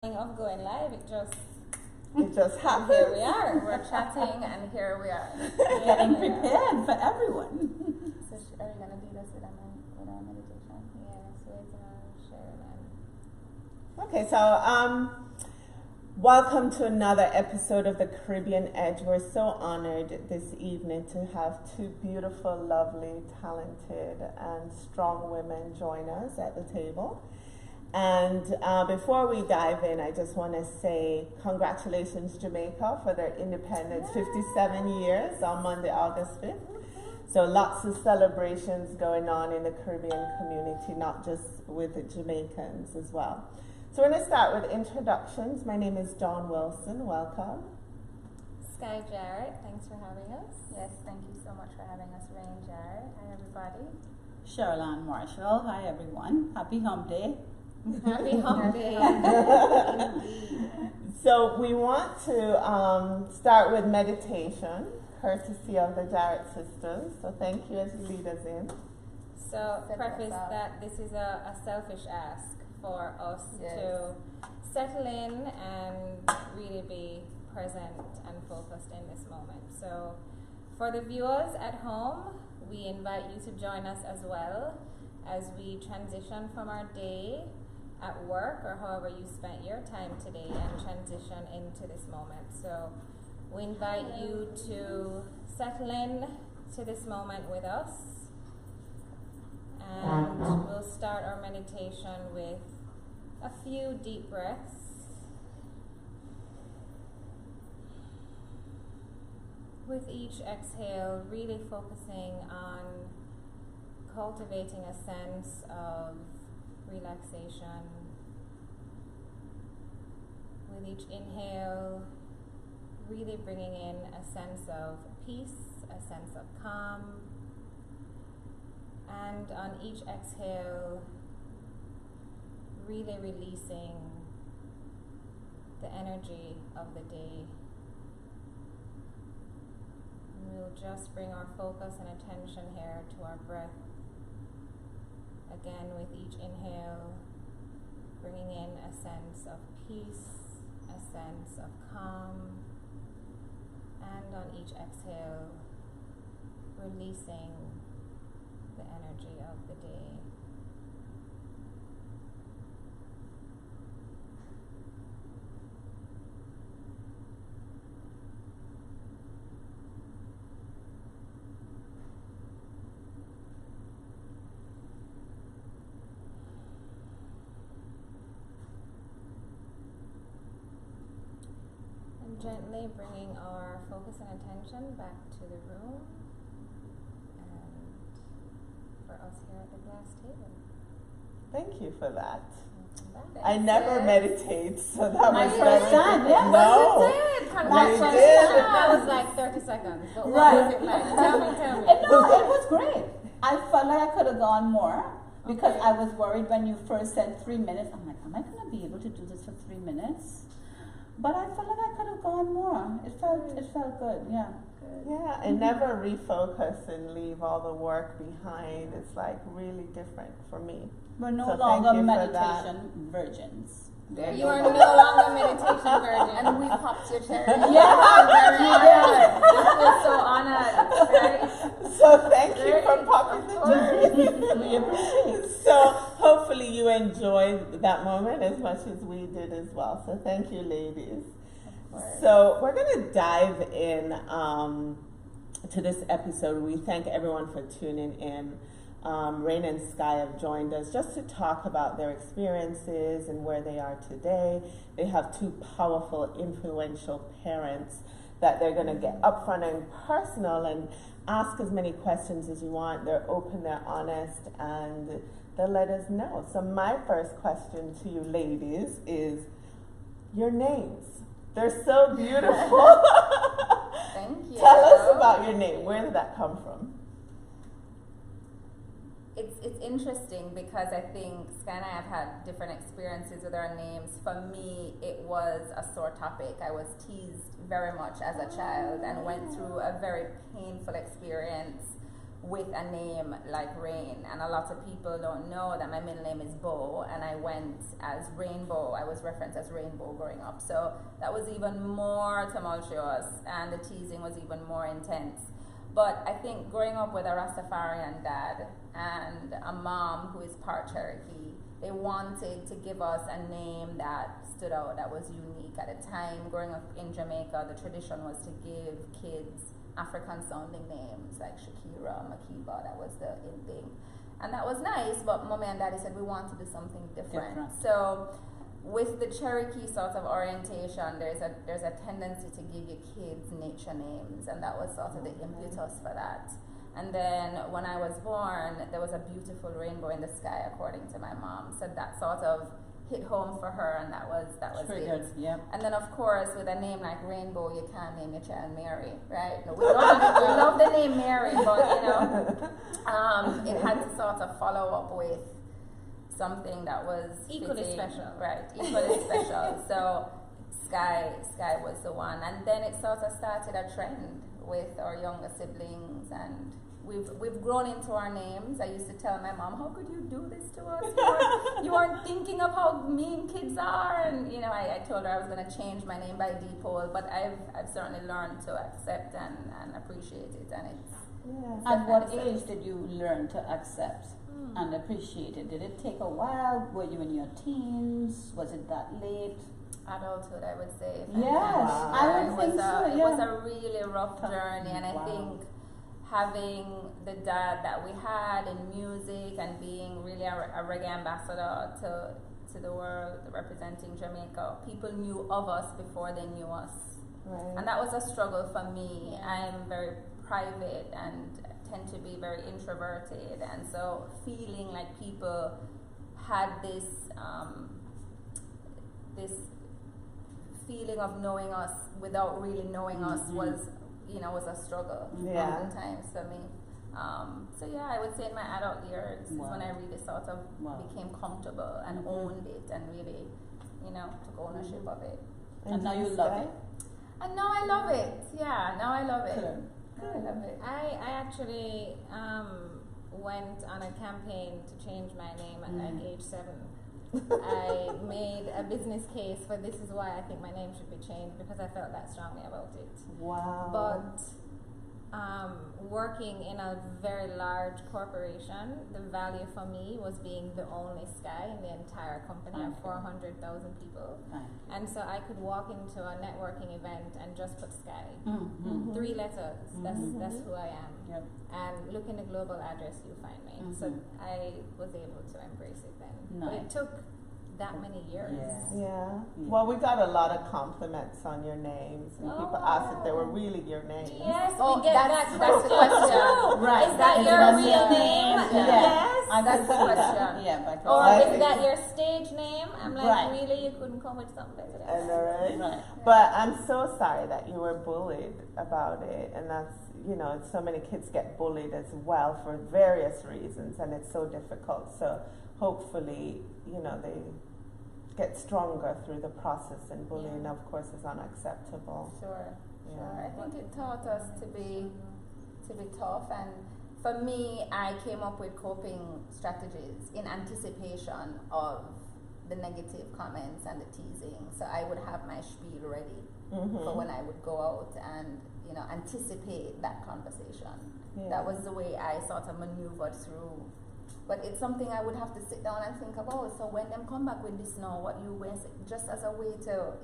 Of going live, it just happened. Here we are. We're chatting, and here we are. Getting prepared for everyone. So, are you gonna lead us with our meditation? Yeah. So it's sharing and. Okay, so welcome to another episode of the Caribbean Edge. We're so honored this evening to have two beautiful, lovely, talented, and strong women join us at the table. And before we dive in, I just want to say congratulations, Jamaica, for their independence, 57 years on Monday, August 5th. So lots of celebrations going on in the Caribbean community, not just with the Jamaicans as well. So we're going to start with introductions. My name is Dawn Wilson. Welcome. Sky Jarrett, thanks for having us. Yes, thank you so much for having us, Rain Jarrett. Hi, everybody. Cheryl Marshall. Hi, everyone. Happy Hump Day. Happy Hump Day. So we want to start with meditation, courtesy of the Jarrett sisters. So thank you as you lead us in. So preface that this is a selfish ask for us to settle in and really be present and focused in this moment. So for the viewers at home, we invite you to join us as well as we transition from our day at work or however you spent your time today and transition into this moment. So we invite you to settle in to this moment with us, and we'll start our meditation with a few deep breaths. With each exhale, really focusing on cultivating a sense of relaxation. With each inhale, really bringing in a sense of peace, a sense of calm. And on each exhale, really releasing the energy of the day. And we'll just bring our focus and attention here to our breath. Again, with each inhale, bringing in a sense of peace, a sense of calm, and on each exhale, releasing the energy of the day. Gently bringing our focus and attention back to the room and for us here at the glass table. Thank you for that. I never meditate, so that My was first time, yes. No, You did. That was like 30 seconds. But what was it like? Tell me. No, it was great. I felt like I could have gone more because I was worried when you first said 3 minutes. I'm like, am I going to be able to do this for 3 minutes? But I felt like I could have gone more. It felt good, yeah. Yeah, and never refocus and leave all the work behind. It's like really different for me. We're no So longer thank you for meditation virgins. There you are no longer meditation virgin. And we popped your cherry. Yeah, very good. I feel so honored. So thank you for popping the cherry. We appreciate it. So hopefully you enjoyed that moment as much as we did as well. So thank you, ladies. So we're going to dive in to this episode. We thank everyone for tuning in. Rain and Sky have joined us just to talk about their experiences and where they are today. They have two powerful, influential parents that they're going to get upfront and personal and ask as many questions as you want. They're open, they're honest, and they'll let us know. So my first question to you ladies is your names. They're so beautiful. Thank you. Tell us about your name. Where did that come from? It's interesting because I think Sky and I have had different experiences with our names. For me, it was a sore topic. I was teased very much as a child and went through a very painful experience with a name like Rain. And a lot of people don't know that my middle name is Bo, and I went as Rainbow. I was referenced as Rainbow growing up. So that was even more tumultuous, and the teasing was even more intense. But I think growing up with a Rastafarian dad and a mom who is part Cherokee, they wanted to give us a name that stood out, that was unique. At the time, growing up in Jamaica, the tradition was to give kids African-sounding names like Shakira, Makiba. That was the in thing. And that was nice, but Mommy and Daddy said we want to do something different. So with the Cherokee sort of orientation, there's a tendency to give your kids nature names, and that was sort of the impetus for that. And then when I was born, there was a beautiful rainbow in the sky, according to my mom. So that sort of hit home for her, and that was triggered, it. Yeah. And then of course, with a name like Rainbow, you can't name your child Mary, right? No, we love the name Mary, but you know, it had to sort of follow up with something that was equally fitting, special, right? Equally special. So Sky was the one, and then it sort of started a trend with our younger siblings, and we've grown into our names. I used to tell my mom, "How could you do this to us? You weren't thinking of how mean kids are." And you know, I told her I was going to change my name by default, but I've certainly learned to accept and appreciate it, and it's. Yes. At what age did you learn to accept and appreciate it? Did it take a while? Were you in your teens? Was it that late? Adulthood, I would say. Yes, I would think so. It was a really rough journey, and I think having the dad that we had in music and being really a reggae ambassador to the world, representing Jamaica, people knew of us before they knew us. Right. And that was a struggle for me. I'm very private and tend to be very introverted, and so feeling like people had this feeling of knowing us without really knowing us was a struggle oftentimes for me. So yeah, I would say in my adult years is when I really sort of became comfortable and owned it and really, took ownership of it. And now you love it. And now I love it. Yeah, now I love it. Good. I love it. I actually went on a campaign to change my name at like age 7. I made a business case for this is why I think my name should be changed, because I felt that strongly about it. Wow. But working in a very large corporation, the value for me was being the only Sky in the entire company of 400,000 people. And so I could walk into a networking event and just put Sky. 3 letters. That's who I am. Yep. And look in the global address, you find me. So I was able to embrace it then. But it took that many years. Yeah. Well, we got a lot of compliments on your names, and people asked if they were really your names. Yes, we get that's the question. Right. Is that your real name? Yes. That's the question. Yeah, or is that your stage name? I'm like, Right. really? You couldn't come with something better than I know, that? right? But I'm so sorry that you were bullied about it, and that's, so many kids get bullied as well for various reasons, and it's so difficult. So hopefully, they get stronger through the process, and bullying, of course, is unacceptable. Sure. I think it taught us to be tough, and for me, I came up with coping strategies in anticipation of the negative comments and the teasing. So I would have my spiel ready for when I would go out and anticipate that conversation. That was the way I sort of maneuvered through. But it's something I would have to sit down and think about. So when them come back with this now, what you wear, just as a way to,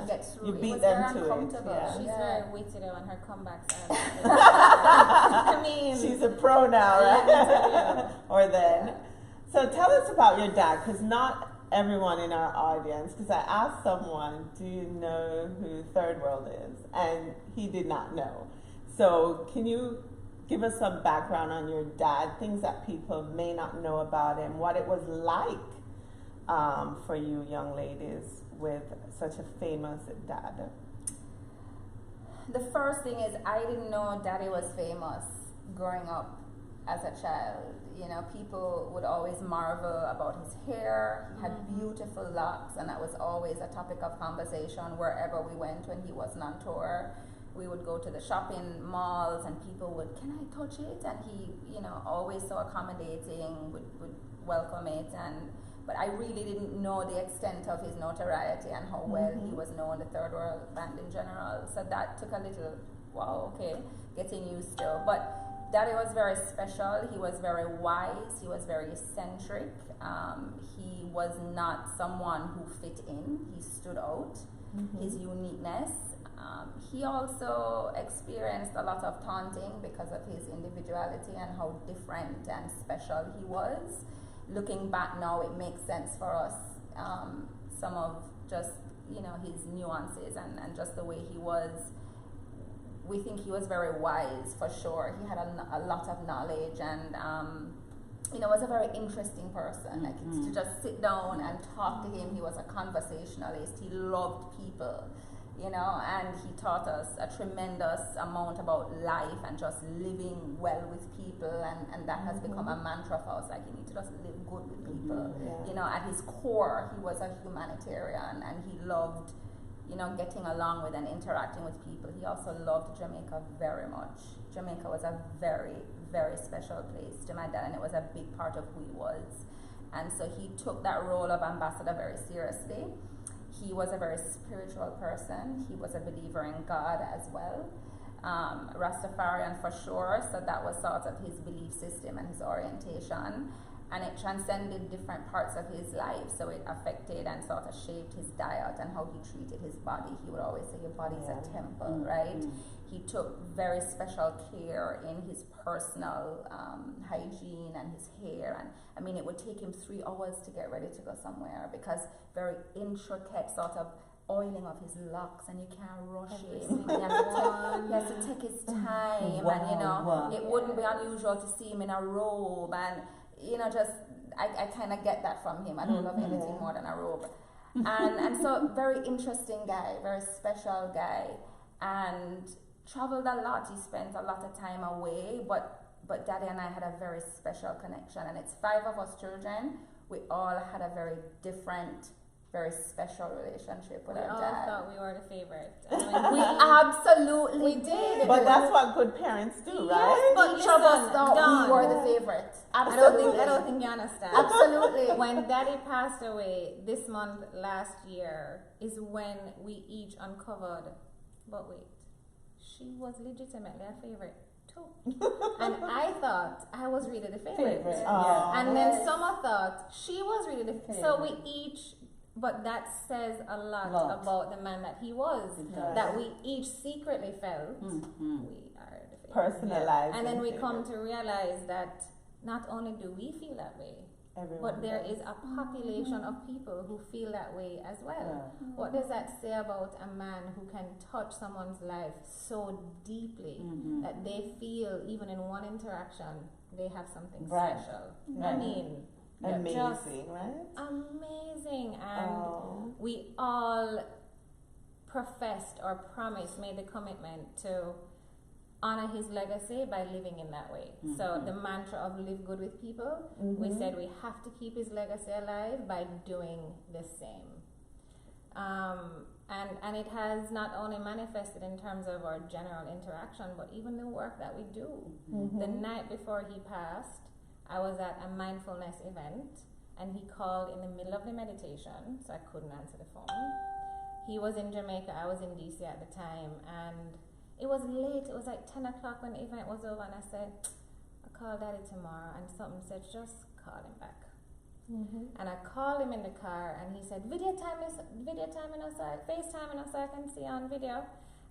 get through. You it beat was them very to it. uncomfortable. Yeah. She's very witty though, and her comebacks are. I mean, She's a pro now, right? Or then. So tell us about your dad, because not everyone in our audience, because I asked someone, do you know who Third World is? And he did not know. So can you give us some background on your dad, things that people may not know about him, what it was like for you young ladies with such a famous dad? The first thing is I didn't know Daddy was famous growing up as a child. People would always marvel about his hair. He had beautiful locks, and that was always a topic of conversation wherever we went when he wasn't on tour. we would go to the shopping malls and people would, can I touch it? And he, you know, always so accommodating, would welcome it. But I really didn't know the extent of his notoriety and how well he was known, the third world band in general. So that took a little, wow, okay, getting used to. But Daddy was very special. He was very wise. He was very eccentric. He was not someone who fit in. He stood out. His uniqueness. He also experienced a lot of taunting because of his individuality and how different and special he was. Looking back now, it makes sense for us. Some of just, you know, his nuances and just the way he was. We think he was very wise, for sure. He had a lot of knowledge and, you know, was a very interesting person. Like, to just sit down and talk to him, he was a conversationalist. He loved people, you know, and he taught us a tremendous amount about life and just living well with people, and that has become a mantra for us. Like, you need to just live good with people. You know, at his core, he was a humanitarian, and he loved, you know, getting along with and interacting with people. He also loved Jamaica very much. Jamaica was a very, very special place to my dad, and it was a big part of who he was. And so he took that role of ambassador very seriously. He was a very spiritual person. He was a believer in God as well. Rastafarian for sure, so that was sort of his belief system and his orientation. And it transcended different parts of his life, so it affected and sort of shaped his diet and how he treated his body. He would always say, your body is a temple, right? He took very special care in his personal hygiene and his hair. And I mean, it would take him 3 hours to get ready to go somewhere because very intricate sort of oiling of his locks, and you can't rush it. He has to take his time, and you know, it wouldn't be unusual to see him in a robe, and you know, just I kind of get that from him. I don't love anything more than a robe, and so very interesting guy, very special guy, and traveled a lot. He spent a lot of time away, but Daddy and I had a very special connection, and it's 5 of us children. We all had a very different, very special relationship with our dad. We all thought we were the favorite. We absolutely did. But that's what good parents do, right? Yes, but Each of us thought Dawn, we were the favorite. Absolutely. I don't think you understand. Absolutely. When Daddy passed away this month last year is when we each uncovered, but wait, she was legitimately a favorite too. And I thought I was really the favorite. And then Summer thought she was really the favorite. So we each, but that says a lot about the man that he was, that we each secretly felt we are the favorite. Personalized. And then we come to realize that not only do we feel that way, but there is a population of people who feel that way as well. What does that say about a man who can touch someone's life so deeply that they feel, even in one interaction, they have something special? I mean, amazing, right? Amazing. And we all professed or promised, made the commitment to honor his legacy by living in that way. So the mantra of live good with people, we said we have to keep his legacy alive by doing the same. And it has not only manifested in terms of our general interaction, but even the work that we do. The night before he passed, I was at a mindfulness event, and he called in the middle of the meditation, so I couldn't answer the phone. He was in Jamaica, I was in DC at the time, and it was late. It was like 10 o'clock when the event was over, and I said, I'll call Daddy tomorrow, and something said, just call him back. And I called him in the car, and he said, FaceTime us so I can see on video.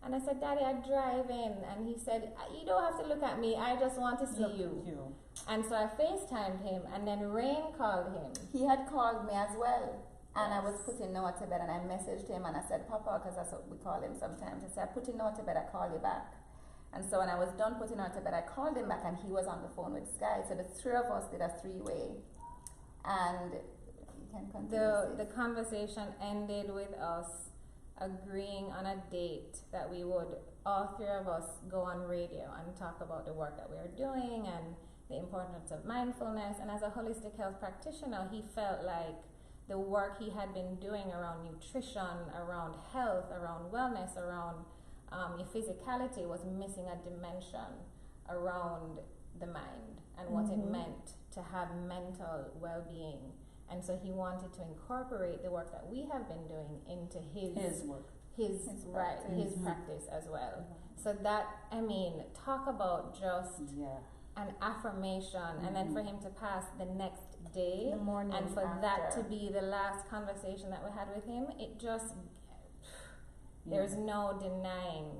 And I said, Daddy, I drive in. And he said, you don't have to look at me, I just want to see you. And so I FaceTimed him, and then Rain called him. He had called me as well. And I was putting Noah to bed, and I messaged him, and I said, Papa, because that's what we call him sometimes. I said, putting Noah to bed, I call you back. And so when I was done putting Noah to bed, I called him back, and he was on the phone with Sky. So the 3 of us did a 3-way. And you can continue. The conversation ended with us agreeing on a date that we would, all 3 of us, go on radio and talk about the work that we are doing and the importance of mindfulness. And as a holistic health practitioner, he felt like the work he had been doing around nutrition, around health, around wellness, around your physicality was missing a dimension around the mind and what it meant to have mental well-being. And so he wanted to incorporate the work that we have been doing into his work. His practice as well. So that, I mean, talk about just an affirmation, and then for him to pass the next day, The morning and for after. that to be the last conversation that we had with him, it just, there's no denying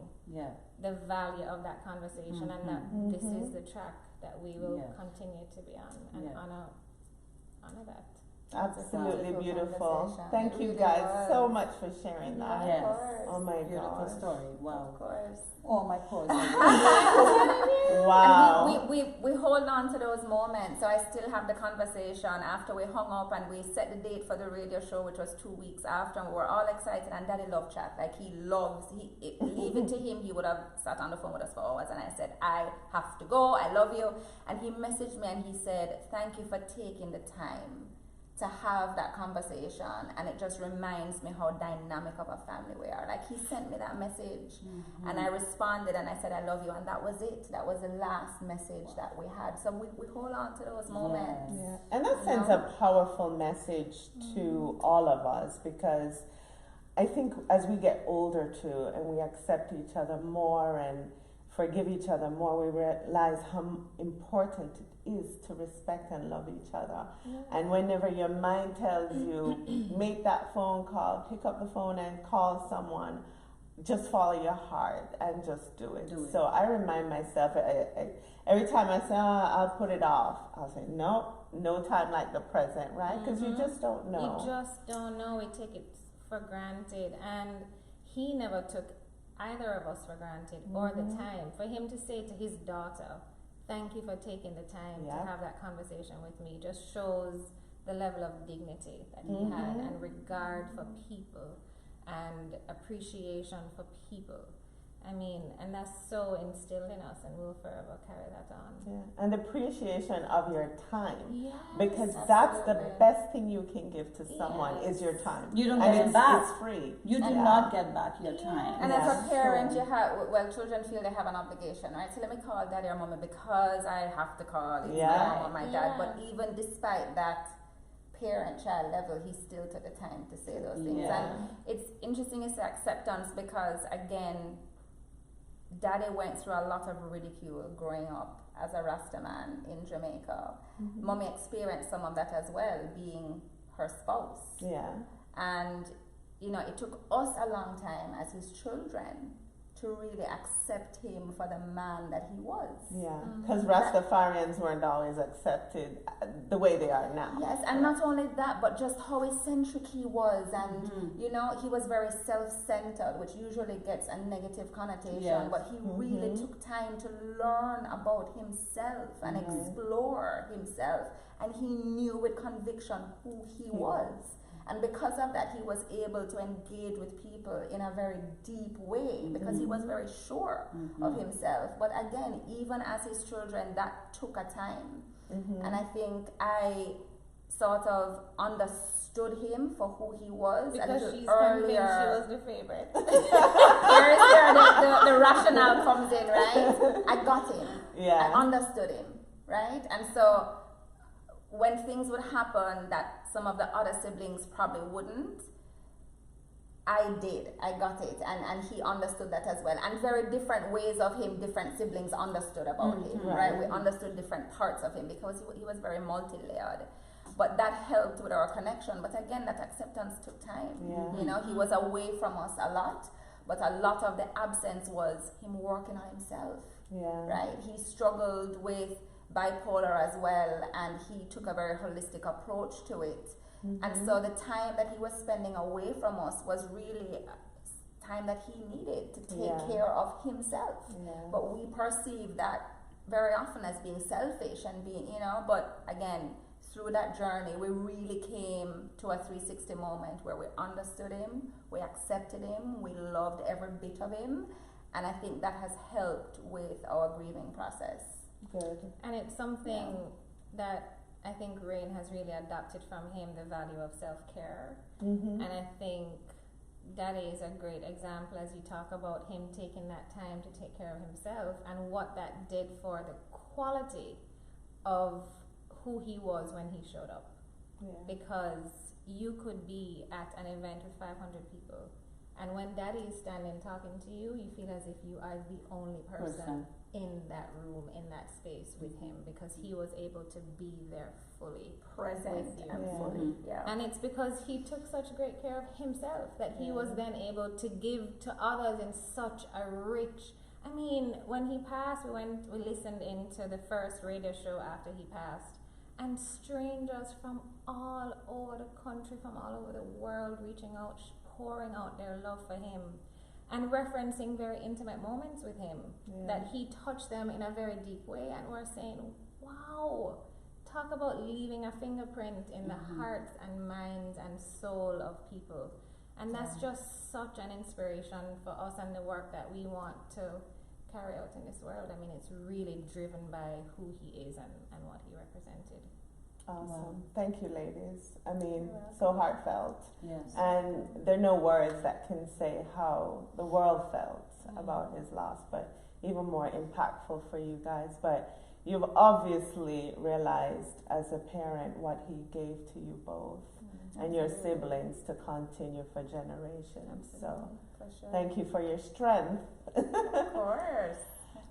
the value of that conversation, and that this is the track that we will continue to be on, and honor that. Absolutely Wonderful beautiful. conversation. Thank It you really guys was. so much for sharing that. Yes. Oh my Beautiful God. story. Wow. Of course. Oh, my pause. Wow. And we hold on to those moments. So I still have the conversation after we hung up and we set the date for the radio show, which was 2 weeks after, and we were all excited. And Daddy loved chat. Like leave it to him, he would have sat on the phone with us for hours. And I said, I have to go. I love you. And he messaged me and he said, thank you for taking the time to have that conversation, and it just reminds me how dynamic of a family we are. Like, he sent me that message and I responded and I said, I love you, and that was it. That was the last message that we had. So we hold on to those moments. Yeah. And that sends a powerful message to all of us, because I think as we get older too, and we accept each other more and forgive each other more, we realize how important it is to respect and love each other. And whenever your mind tells you, make that phone call, pick up the phone and call someone, just follow your heart and just do it. So I remind myself, every time I say, I'll put it off, I'll say, no time like the present, right? Because you just don't know. You just don't know. We take it for granted, and he never took either of us for granted, or the time. For him to say to his daughter, thank you for taking the time to have that conversation with me, just shows the level of dignity that he had, and regard for people, and appreciation for people. I mean, and that's so instilled in us, and we'll forever carry that on. Yeah. And appreciation of your time. Yes, Because that's the absolutely. best thing you can give to someone is your time. You don't and get it back. It's free. You do not get back your time. And as a parent, you have, children feel they have an obligation, right? So let me call daddy or mommy because I have to call. It's my mom or my dad. But even despite that parent-child level, he still took the time to say those things. And it's interesting, it's acceptance, because again, daddy went through a lot of ridicule growing up as a Rasta man in Jamaica. Mommy experienced some of that as well, being her spouse. Yeah. And, it took us a long time as his children to really accept him for the man that he was. Yeah. Because Rastafarians weren't always accepted the way they are now. Yes, and not only that, but just how eccentric he was. And, he was very self-centered, which usually gets a negative connotation. But he really took time to learn about himself and explore himself. And he knew with conviction who he was. And because of that, he was able to engage with people in a very deep way, because he was very sure of himself. But again, even as his children, that took a time. And I think I sort of understood him for who he was. Because a little she's earlier. convinced she was the favorite. Where the rationale comes in, right? I got him. Yeah. I understood him, right? And so when things would happen that some of the other siblings probably wouldn't, I did. I got it. And he understood that as well. And very different ways of him, different siblings understood about him, right? We understood different parts of him because he was very multi-layered. But that helped with our connection. But again, that acceptance took time. He was away from us a lot. But a lot of the absence was him working on himself, right? He struggled with bipolar as well, and he took a very holistic approach to it. And so the time that he was spending away from us was really time that he needed to take care of himself. But we perceive that very often as being selfish and being, but again, through that journey, we really came to a 360 moment where we understood him, we accepted him, we loved every bit of him, and I think that has helped with our grieving process. Good. And it's something that I think Rain has really adopted from him, the value of self-care. And I think Daddy is a great example as you talk about him taking that time to take care of himself and what that did for the quality of who he was when he showed up. Yeah. Because you could be at an event with 500 people, and when Daddy is standing talking to you, you feel as if you are the only person in that room, in that space with him, because he was able to be there fully Present with you. and fully. Yeah. And it's because he took such great care of himself that he was then able to give to others in such a rich. I mean, when he passed, we listened into the first radio show after he passed, and strangers from all over the country, from all over the world, reaching out, pouring out their love for him, and referencing very intimate moments with him, that he touched them in a very deep way, and we're saying, wow, talk about leaving a fingerprint in the hearts and minds and soul of people. And that's just such an inspiration for us and the work that we want to carry out in this world. I mean, it's really driven by who he is and what he represented. Awesome. Thank you, ladies. I mean, so heartfelt. Yes. And there are no words that can say how the world felt about his loss, but even more impactful for you guys. But you've obviously realized as a parent what he gave to you both and your siblings to continue for generations. So For sure. thank you for your strength. Of course.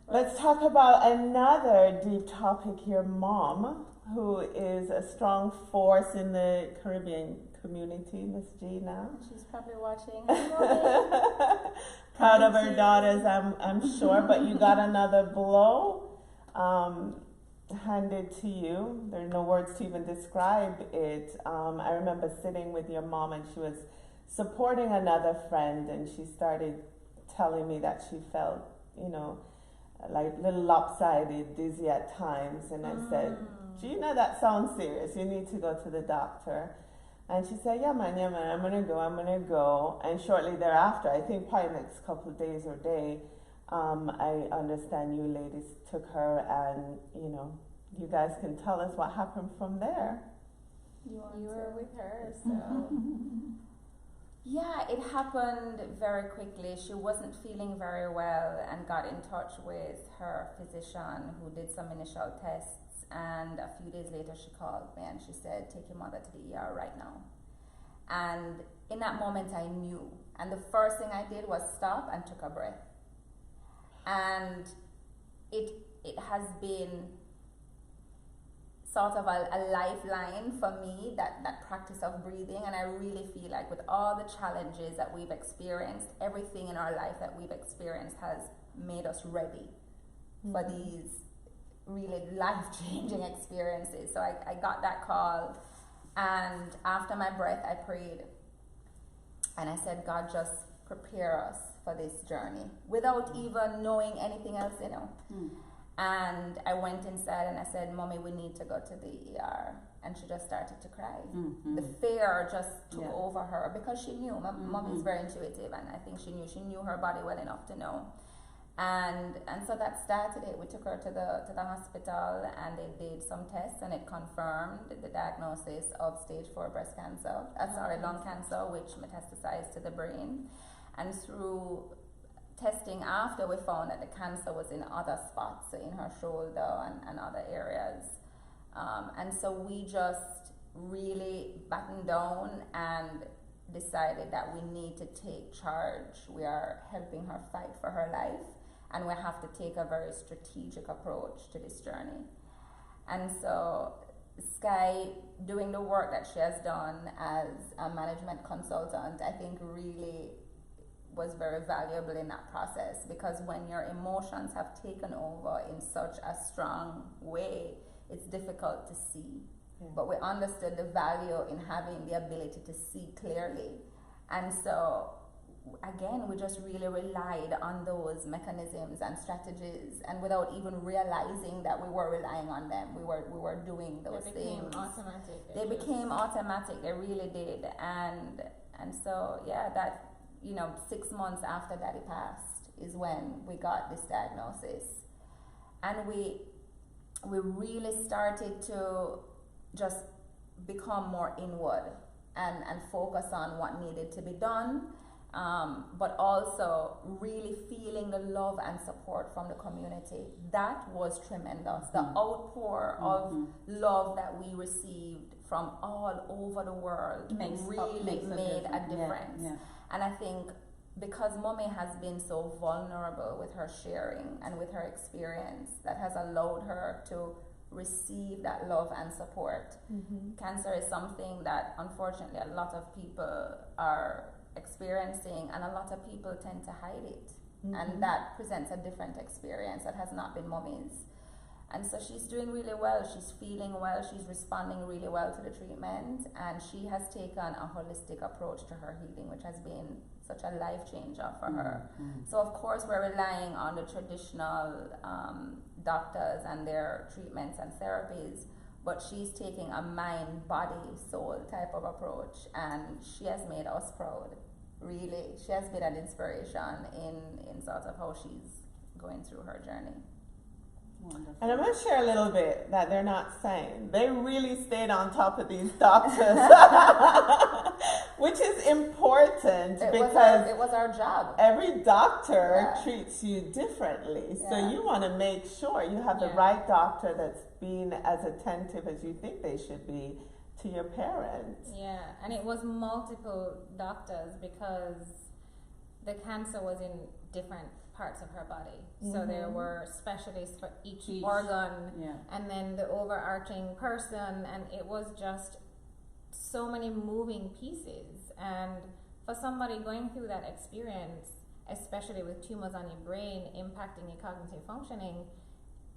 Let's talk about another deep topic, your mom, who is a strong force in the Caribbean community, Miss Gina. She's probably watching. Proud of her daughters, I'm sure, but you got another blow handed to you. There are no words to even describe it. I remember sitting with your mom, and she was supporting another friend, and she started telling me that she felt, like a little lopsided, dizzy at times, and I said, Gina, that sounds serious. You need to go to the doctor. And she said, yeah, man, I'm gonna go. And shortly thereafter, I think probably next couple of days or day, I understand you ladies took her, and you guys can tell us what happened from there. You were with her, so. Yeah, it happened very quickly. She wasn't feeling very well and got in touch with her physician, who did some initial tests. And a few days later, she called me and she said, take your mother to the ER right now. And in that moment, I knew. And the first thing I did was stop and took a breath. And it has been sort of a lifeline for me, that practice of breathing. And I really feel like with all the challenges that we've experienced, everything in our life that we've experienced has made us ready for these really life-changing experiences. So I got that call, and after my breath, I prayed. And I said, God, just prepare us for this journey without even knowing anything else, And I went inside and I said, Mommy, we need to go to the ER. And she just started to cry. The fear just took over her because she knew. My mom is very intuitive, and I think she knew her body well enough to know. And so that started it. We took her to the hospital, and they did some tests, and it confirmed the diagnosis of stage 4 breast cancer. Lung cancer, which metastasized to the brain. And through testing after, we found that the cancer was in other spots, so in her shoulder and other areas. And so we just really battened down and decided that we need to take charge. We are helping her fight for her life, and we have to take a very strategic approach to this journey. And so Sky, doing the work that she has done as a management consultant, I think really was very valuable in that process, because when your emotions have taken over in such a strong way, it's difficult to see. But we understood the value in having the ability to see clearly. And so, again, we just really relied on those mechanisms and strategies, and without even realizing that we were relying on them, we were doing those things. They became automatic. They became automatic, they really did. And so, that 6 months after Daddy passed is when we got this diagnosis. And we really started to just become more inward and focus on what needed to be done. but also really feeling the love and support from the community. That was tremendous. The outpour of love that we received from all over the world really made a difference. Yeah. And I think because Mommy has been so vulnerable with her sharing and with her experience, that has allowed her to receive that love and support. Cancer is something that unfortunately a lot of people are experiencing, and a lot of people tend to hide it, and that presents a different experience that has not been Mommy's. And so she's doing really well, she's feeling well, she's responding really well to the treatment, and she has taken a holistic approach to her healing, which has been such a life changer for her. So of course we're relying on the traditional doctors and their treatments and therapies, but she's taking a mind, body, soul type of approach, and she has made us proud. Really, she has been an inspiration in sort of how she's going through her journey. Wonderful. And I'm going to share a little bit that they're not saying. They really stayed on top of these doctors, which is important because it was our job. every doctor treats you differently. So Yeah. you want to make sure you have the right doctor that's being as attentive as you think they should be to your parents. Yeah, and it was multiple doctors because the cancer was in different parts of her body. So there were specialists for each organ, and then the overarching person, and it was just so many moving pieces. And for somebody going through that experience, especially with tumors on your brain impacting your cognitive functioning,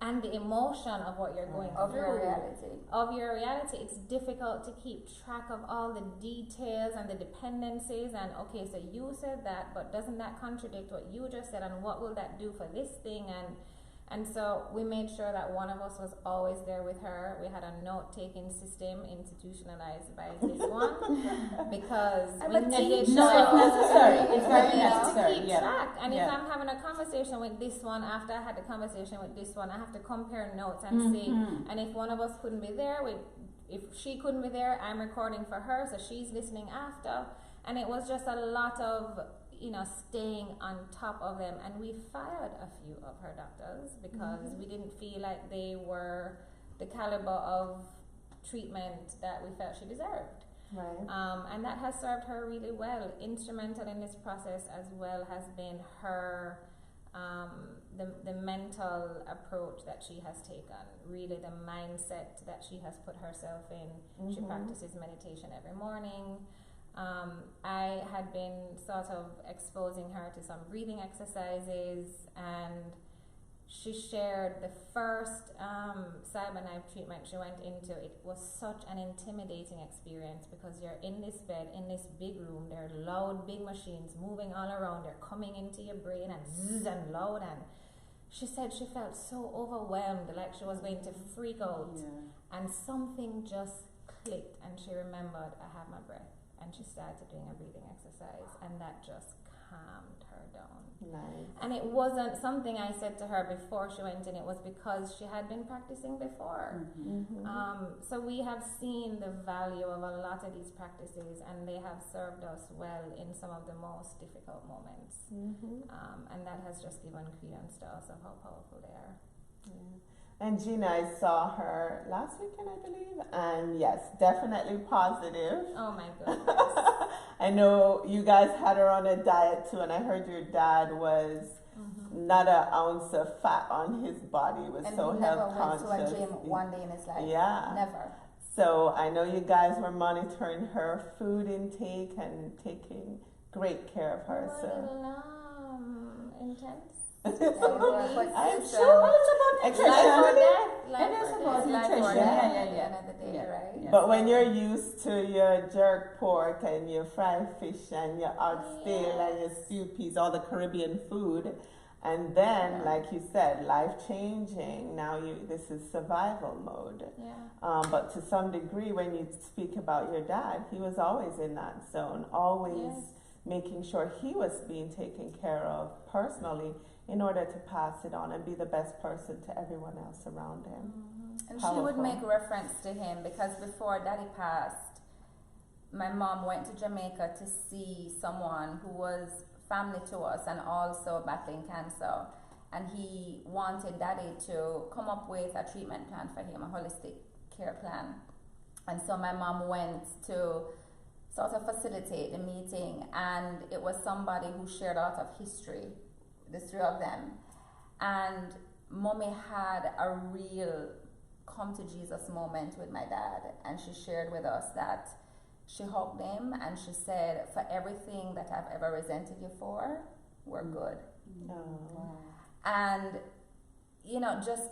and the emotion of what you're going Of through, your reality. it's difficult to keep track of all the details and the dependencies, and okay, so you said that, but doesn't that contradict what you just said, and what will that do for this thing? And so we made sure that one of us was always there with her. We had a note-taking system institutionalized by this one because we needed it's necessary. It's very necessary. to keep track. And if I'm having a conversation with this one after I had a conversation with this one, I have to compare notes and see. And if one of us couldn't be there, if she couldn't be there, I'm recording for her, so she's listening after. And it was just a lot of staying on top of them, and we fired a few of her doctors because we didn't feel like they were the caliber of treatment that we felt she deserved. Right. And that has served her really well. Instrumental in this process as well has been her the mental approach that she has taken, really the mindset that she has put herself in. She practices meditation every morning. I had been sort of exposing her to some breathing exercises, and she shared the first cyberknife treatment she went into. It was such an intimidating experience because you're in this bed, in this big room, there are loud big machines moving all around, they're coming into your brain and zzz and loud, and she said she felt so overwhelmed, like she was going to freak out, and something just clicked, and she remembered, I have my breath. And she started doing a breathing exercise, and that just calmed her down. Nice. And it wasn't something I said to her before she went in, it was because she had been practicing before. So we have seen the value of a lot of these practices, and they have served us well in some of the most difficult moments. And that has just given credence to us of how powerful they are. And Gina, I saw her last weekend, I believe, and yes, definitely positive. Oh my goodness. I know you guys had her on a diet too, and I heard your dad was not an ounce of fat on his body. He was so health conscious. Never went to a gym one day in his life. Yeah. Never. So I know you guys were monitoring her food intake and taking great care of her. Intense. I'm sure it's about nutrition. Life It is or about death. nutrition. Right? But when you're used to your jerk pork and your fried fish and your oxtail and your stew peas, all the Caribbean food, and then, like you said, life-changing, now this is survival mode. But to some degree, when you speak about your dad, he was always in that zone, always making sure he was being taken care of personally, in order to pass it on and be the best person to everyone else around him. And she would make reference to him because before Daddy passed, my mom went to Jamaica to see someone who was family to us and also battling cancer. And he wanted Daddy to come up with a treatment plan for him, a holistic care plan. And so my mom went to sort of facilitate the meeting, and it was somebody who shared a lot of history, the three of them. And Mommy had a real come to Jesus moment with my dad, and she shared with us that she hugged him and she said, for everything that I've ever resented you for, we're good. Oh. And, you know, just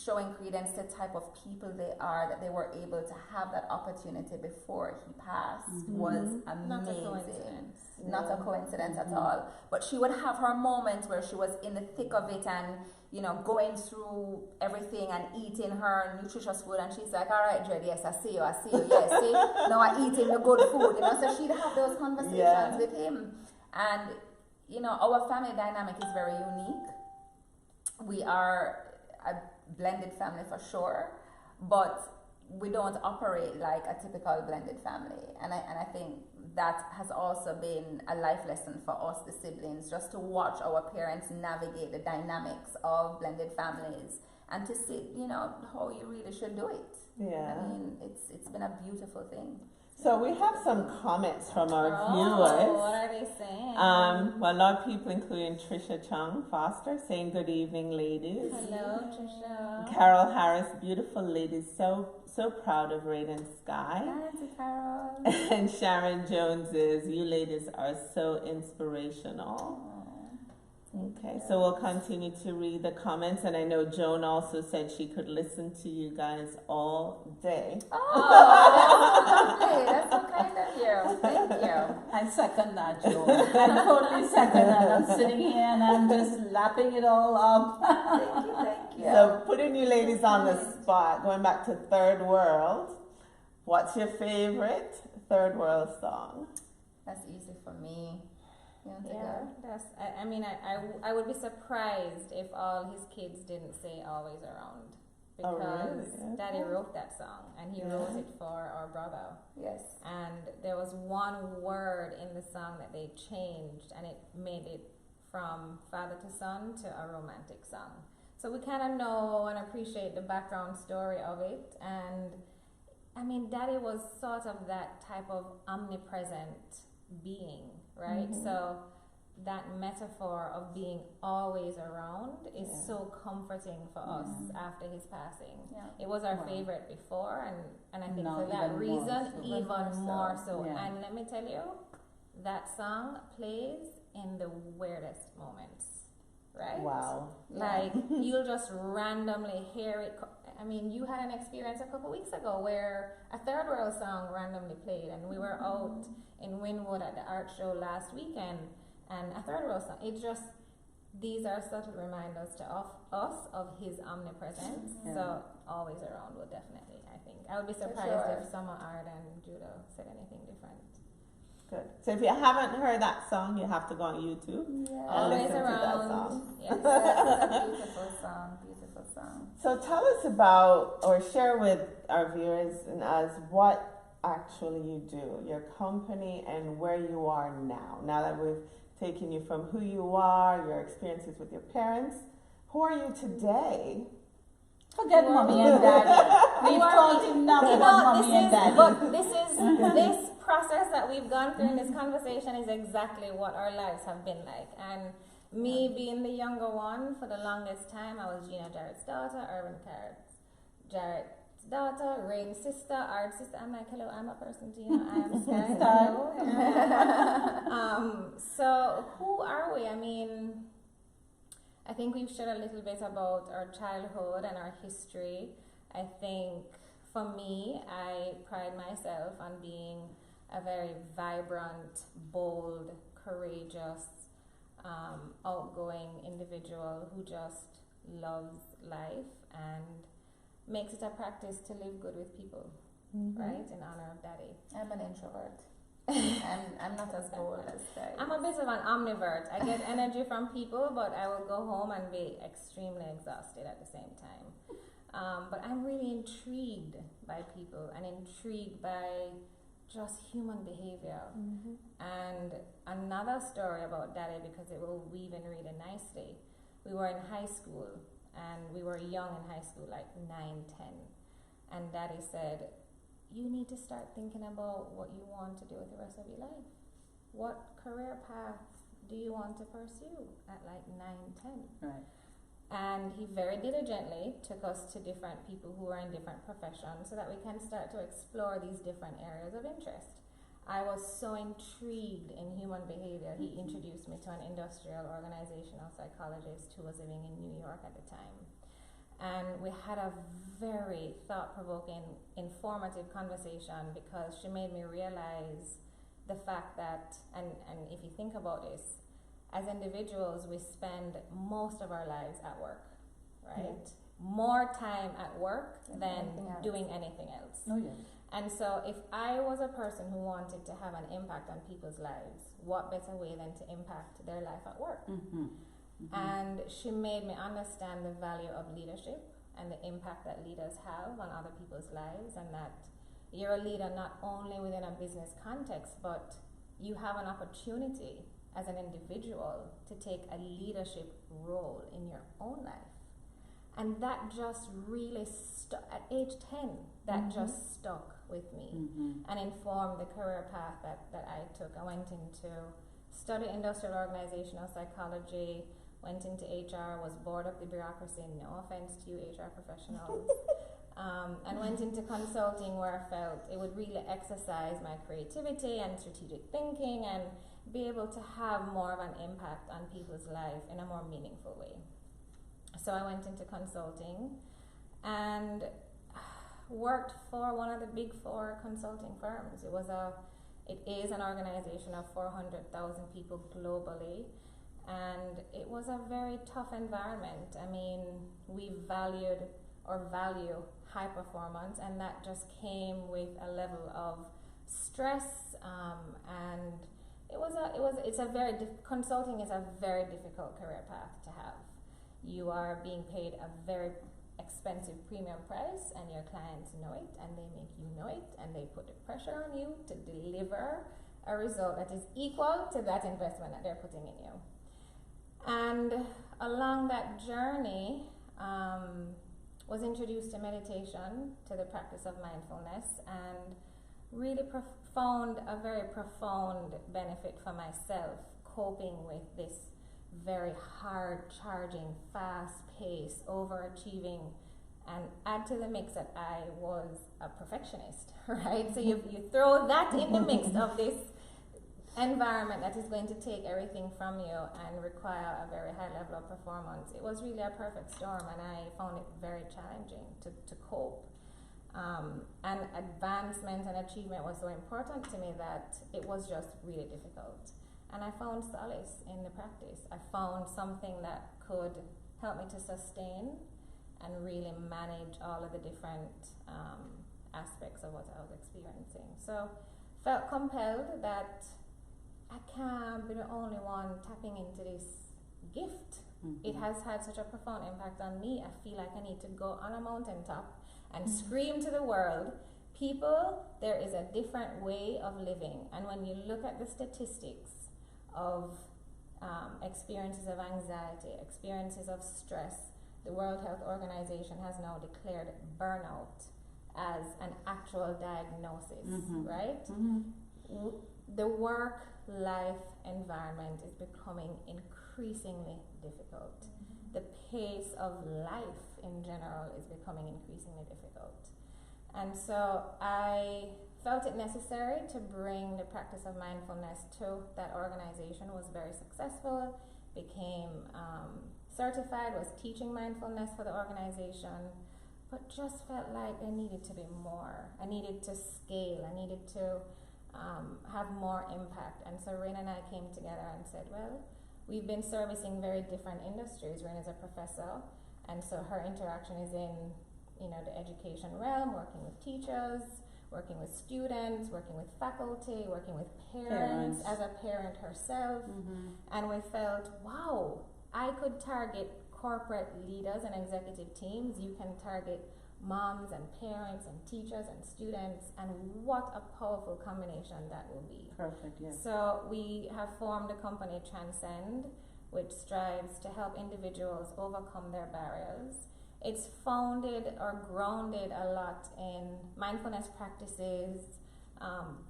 showing credence to the type of people they are, that they were able to have that opportunity before he passed was amazing. Not a coincidence. Not a coincidence at all. But she would have her moments where she was in the thick of it and, you know, going through everything and eating her nutritious food. And she's like, all right, Jarrett, yes, I see you. Yes, see? Now I'm eating the good food, you know. So she'd have those conversations with him. And, you know, our family dynamic is very unique. We are a blended family for sure, but we don't operate like a typical blended family. And I think that has also been a life lesson for us, the siblings, just to watch our parents navigate the dynamics of blended families and to see, you know, how you really should do it. Yeah. I mean, it's been a beautiful thing. So we have some comments from our viewers. What are they saying? Well, a lot of people, including Trisha Chung Foster, saying good evening, ladies. Hello, Trisha. Carol Harris, beautiful ladies, so proud of Rain and Sky. Hi, Carol. And Sharon Jones is, you ladies are so inspirational. Okay, so we'll continue to read the comments, and I know Joan also said she could listen to you guys all day. Oh, that's so kind of you. Thank you. I second that, Joe. I totally second that. I'm sitting here and I'm just lapping it all up. Thank you. So putting you ladies on the spot, going back to Third World, what's your favorite Third World song? That's easy for me. Yeah, I would be surprised if all his kids didn't say Always Around, because Daddy wrote that song and he wrote it for our brother. Yes. And there was one word in the song that they changed, and it made it from father to son to a romantic song. So we kind of know and appreciate the background story of it. And I mean, Daddy was sort of that type of omnipresent being, right? So that metaphor of being always around is so comforting for us after his passing. It was our favorite before, and I think Now for that even reason, more even more so. Yeah. And let me tell you, that song plays in the weirdest moments, right? Wow. Like, you'll just randomly hear it. I mean, you had an experience a couple weeks ago where a Third World song randomly played, and we were out in Wynwood at the art show last weekend, and a Third World song. It's just, these are subtle reminders to us of his omnipresence. So Always Around will definitely, I think. I would be surprised if Summer, Ard, and Judah said anything different. Good. So if you haven't heard that song, you have to go on YouTube and Always listen to that Around. song. Yes. That's a beautiful song. Beautiful song. So tell us about, or share with our viewers and us, what actually you do, your company, and where you are now. Now that we've taken you from who you are, your experiences with your parents, who are you today? Forget mommy and daddy. We've talked enough about mommy and daddy. But this process that we've gone through in this conversation is exactly what our lives have been like. And me being the younger one for the longest time, I was Gina Jarrett's daughter, Irvin Jarrett's daughter, Rain's sister, Ard's sister. I'm like, hello, I'm a person, Gina. I am Sky. Hello. So who are we? I mean, I think we've shared a little bit about our childhood and our history. I think for me, I pride myself on being a very vibrant, bold, courageous, outgoing individual who just loves life and makes it a practice to live good with people, right? In honor of Daddy. I'm an introvert. I'm not as bold as Daddy. I'm a bit of an omnivert. I get energy from people, but I will go home and be extremely exhausted at the same time. But I'm really intrigued by people and intrigued by just human behavior. And another story about Daddy, because it will weave in really nicely. We were in high school, and we were young in high school, like 9, 10. And Daddy said, you need to start thinking about what you want to do with the rest of your life. What career path do you want to pursue at like 9, 10? Right. And he very diligently took us to different people who were in different professions so that we can start to explore these different areas of interest. I was so intrigued in human behavior. He introduced me to an industrial organizational psychologist who was living in New York at the time. And we had a very thought-provoking, informative conversation because she made me realize the fact that, and if you think about this, as individuals, we spend most of our lives at work, right? More time at work than doing anything else. Oh, yes. And so if I was a person who wanted to have an impact on people's lives, what better way than to impact their life at work? And she made me understand the value of leadership and the impact that leaders have on other people's lives, and that you're a leader not only within a business context, but you have an opportunity as an individual to take a leadership role in your own life. And that just really stuck, at age 10, that just stuck with me and informed the career path that I took. I went into study industrial organizational psychology, went into HR, was bored of the bureaucracy, no offense to you HR professionals, and went into consulting where I felt it would really exercise my creativity and strategic thinking and be able to have more of an impact on people's life in a more meaningful way. So I went into consulting and worked for one of the big 4 consulting firms. It is an organization of 400,000 people globally, and it was a very tough environment. I mean, we value high performance, and that just came with a level of stress, and consulting is a very difficult career path to have. You are being paid a very expensive premium price, and your clients know it, and they make you know it, and they put the pressure on you to deliver a result that is equal to that investment that they're putting in you. And along that journey, was introduced to meditation, to the practice of mindfulness, and really found a very profound benefit for myself coping with this very hard charging, fast-paced, overachieving, and add to the mix that I was a perfectionist, right? So you throw that in the mix of this environment that is going to take everything from you and require a very high level of performance. It was really a perfect storm, and I found it very challenging to cope. And advancement and achievement was so important to me that it was just really difficult. And I found solace in the practice. I found something that could help me to sustain and really manage all of the different aspects of what I was experiencing. So felt compelled that I can't be the only one tapping into this gift. It has had such a profound impact on me. I feel like I need to go on a mountaintop and scream to the world, people, there is a different way of living. And when you look at the statistics of experiences of anxiety, experiences of stress, the World Health Organization has now declared burnout as an actual diagnosis, right? The work-life environment is becoming increasingly difficult. The pace of life in general is becoming increasingly difficult. And so I felt it necessary to bring the practice of mindfulness to that organization. Was very successful, became certified, was teaching mindfulness for the organization, but just felt like there needed to be more. I needed to scale, I needed to have more impact. And so Rain and I came together and said, well, we've been servicing very different industries. Rain is a professor, and so her interaction is in, the education realm, working with teachers, working with students, working with faculty, working with parents. As a parent herself. And we felt, wow, I could target corporate leaders and executive teams. You can target moms and parents and teachers and students, and what a powerful combination that will be. Perfect, yes. So we have formed a company, Transcend, which strives to help individuals overcome their barriers. It's founded or grounded a lot in mindfulness practices,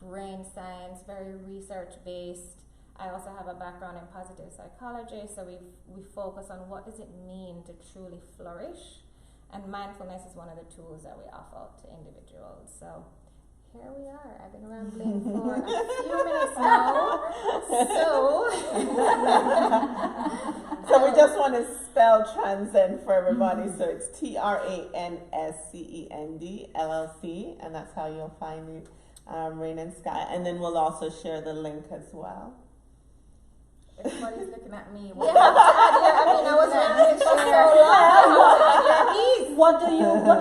brain science, very research-based. I also have a background in positive psychology, so we focus on what does it mean to truly flourish, and mindfulness is one of the tools that we offer to individuals. So here we are. I've been rambling for a few minutes now. So we just want to spell Transcend for everybody. So it's Transcend LLC, and that's how you'll find it, Rain and Sky. And then we'll also share the link as well. Everybody's looking at me. I was rambling for so long. What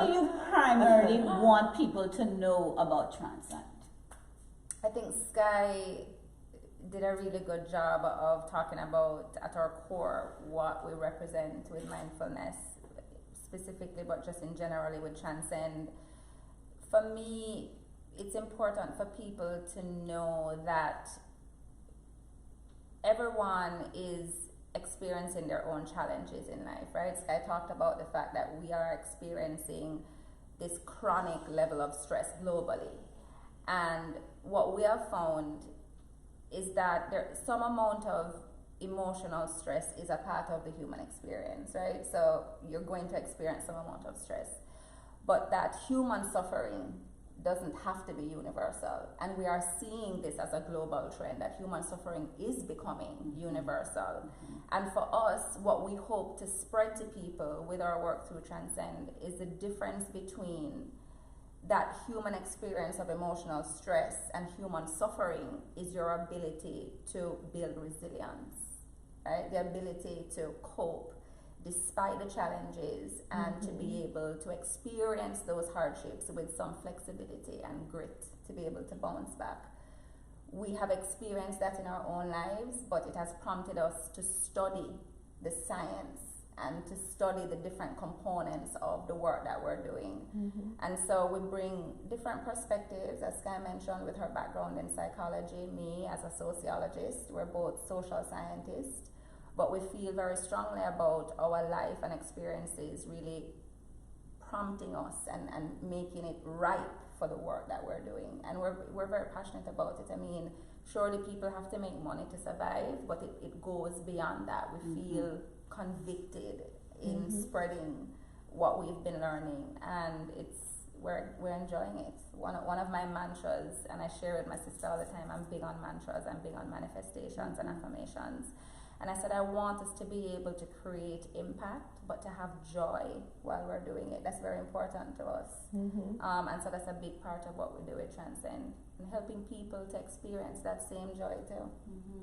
do you primarily want people to know about Transcend? I think Sky did a really good job of talking about, at our core, what we represent with mindfulness specifically, but just in generally with Transcend. For me, it's important for people to know that everyone is experiencing their own challenges in life, right? Sky talked about the fact that we are experiencing this chronic level of stress globally. And what we have found is that some amount of emotional stress is a part of the human experience, right? So you're going to experience some amount of stress. But that human suffering doesn't have to be universal. And we are seeing this as a global trend, that human suffering is becoming universal. And for us, what we hope to spread to people with our work through Transcend is the difference between that human experience of emotional stress and human suffering is your ability to build resilience, right? The ability to cope despite the challenges and to be able to experience those hardships with some flexibility and grit to be able to bounce back. We have experienced that in our own lives, but it has prompted us to study the science and to study the different components of the work that we're doing. And so we bring different perspectives, as Sky mentioned, with her background in psychology, me as a sociologist, we're both social scientists, but we feel very strongly about our life and experiences really prompting us and making it ripe for the work that we're doing. And we're very passionate about it. I mean, surely people have to make money to survive, but it goes beyond that. We feel convicted in spreading what we've been learning, and we're enjoying it. One of my mantras, and I share it with my sister all the time, I'm big on mantras, I'm big on manifestations and affirmations. And I said, I want us to be able to create impact, but to have joy while we're doing it. That's very important to us. And so that's a big part of what we do at Transcend, and helping people to experience that same joy too.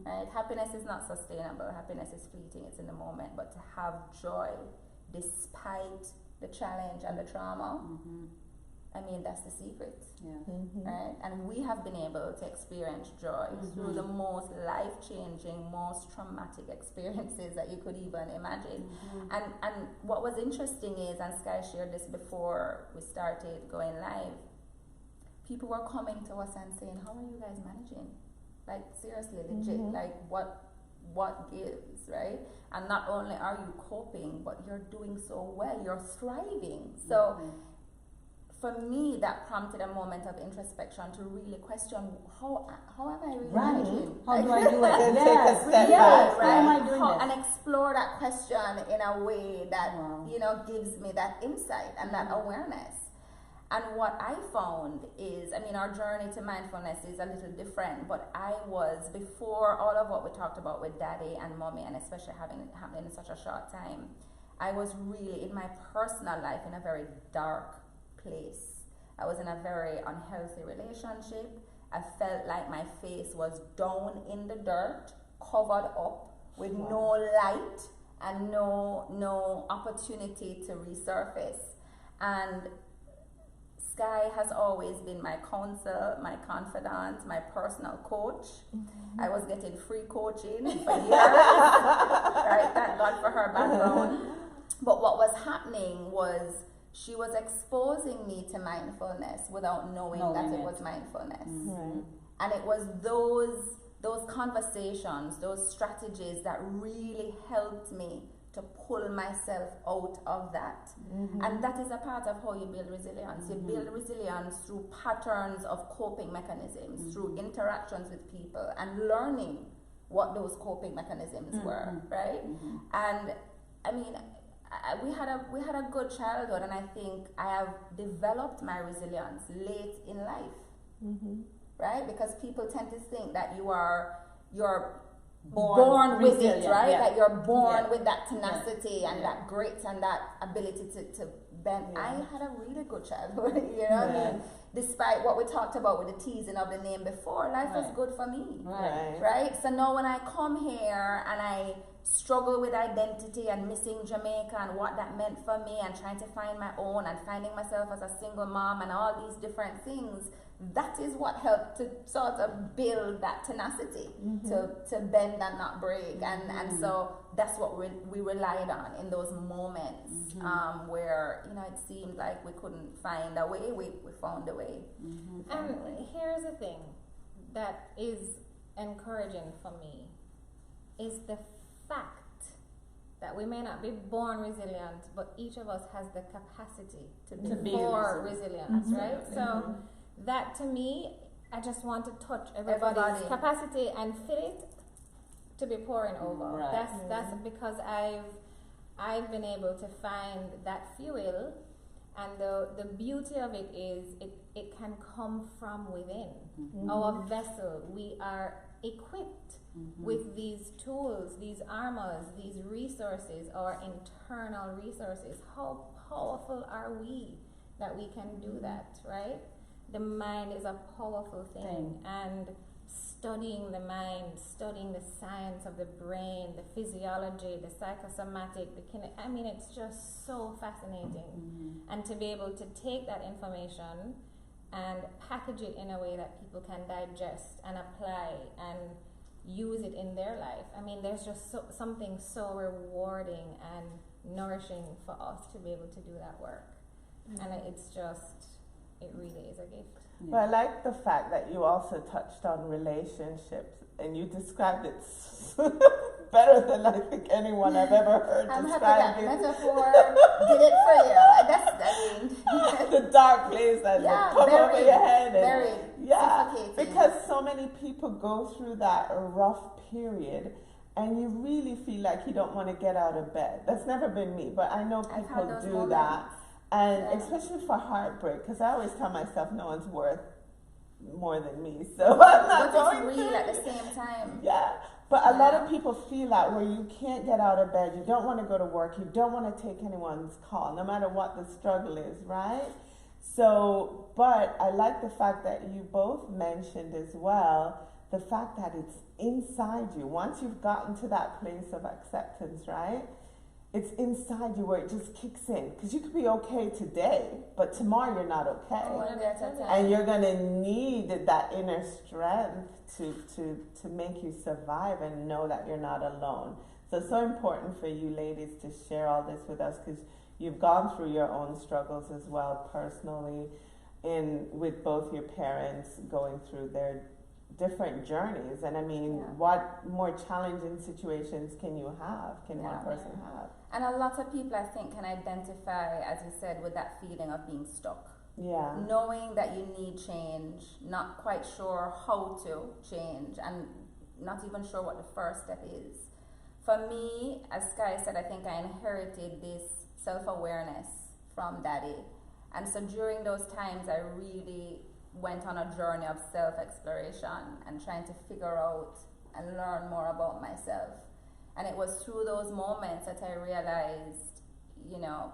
Right? Happiness is not sustainable. Happiness is fleeting. It's in the moment. But to have joy despite the challenge and the trauma, I mean, that's the secret. Right? And we have been able to experience joy through the most life-changing, most traumatic experiences that you could even imagine. And what was interesting is, and Sky shared this before we started going live, people were coming to us and saying, how are you guys managing? Like, seriously, legit, like what gives, right? And not only are you coping, but you're doing so well, you're thriving. So for me, that prompted a moment of introspection to really question, how am I really managing? How do I do it? Take a step back. How am I doing this? And explore that question in a way that gives me that insight and that awareness. And what I found is, I mean, our journey to mindfulness is a little different, but I was, before all of what we talked about with daddy and mommy, and especially having it happen in such a short time, I was really, in my personal life, in a very dark place. I was in a very unhealthy relationship. I felt like my face was down in the dirt, covered up with no light and no opportunity to resurface. And Sky has always been my counsel, my confidant, my personal coach. I was getting free coaching for years. Right? Thank God for her background. But what was happening was she was exposing me to mindfulness without knowing that it was mindfulness. Right. And it was those conversations, those strategies that really helped me to pull myself out of that. And that is a part of how you build resilience. You build resilience through patterns of coping mechanisms, through interactions with people, and learning what those coping mechanisms were, right? And I mean, we had a good childhood, and I think I have developed my resilience late in life, right? Because people tend to think that you're born with it, right? That you're born with that tenacity and that grit and that ability to bend. I had a really good childhood, you know what I mean? Despite what we talked about with the teasing of the name before, life was good for me, right? So now when I come here and I struggle with identity and missing Jamaica and what that meant for me and trying to find my own and finding myself as a single mom and all these different things, that is what helped to sort of build that tenacity to bend and not break. And so that's what we relied on in those moments where, you know, it seemed like we couldn't find a way. We found a way. And here's the thing that is encouraging for me is the fact that we may not be born resilient, but each of us has the capacity to be more resilient, right? So that to me, I just want to touch everybody's capacity and feel it to be pouring over. That's because I've been able to find that fuel, and the beauty of it is it can come from within. Our vessel, we are equipped with these tools, these armors, these resources, our internal resources. How powerful are we that we can do that, right? The mind is a powerful thing, and studying the mind, studying the science of the brain, the physiology, the psychosomatic, I mean, it's just so fascinating. And to be able to take that information and package it in a way that people can digest and apply and use it in their life. I mean, there's just something so rewarding and nourishing for us to be able to do that work. And it really is a gift. But I like the fact that you also touched on relationships, and you described it better than I think anyone I've ever heard I'm describe happy it. that metaphor did it for you. The dark place that come over your head. Very suffocating. Because so many people go through that rough period, and you really feel like you don't want to get out of bed. That's never been me, but I know people do that. And especially for heartbreak, because I always tell myself no one's worth more than me, so I'm not going it's real at the same time. But a lot of people feel that where you can't get out of bed, you don't want to go to work, you don't want to take anyone's call, no matter what the struggle is, right? So, but I like the fact that you both mentioned as well, the fact that it's inside you. Once you've gotten to that place of acceptance, right? It's inside you where it just kicks in. Because you could be okay today, but tomorrow you're not okay. And you're going to need that inner strength to make you survive and know that you're not alone. So it's so important for you ladies to share all this with us, because you've gone through your own struggles as well personally, with both your parents going through their different journeys. And I mean, what more challenging situations can you have? Can one person have? And a lot of people, I think, can identify, as you said, with that feeling of being stuck. Knowing that you need change, not quite sure how to change, and not even sure what the first step is. For me, as Sky said, I think I inherited this self-awareness from Daddy. And so during those times, I really went on a journey of self-exploration and trying to figure out and learn more about myself. And it was through those moments that I realized, you know,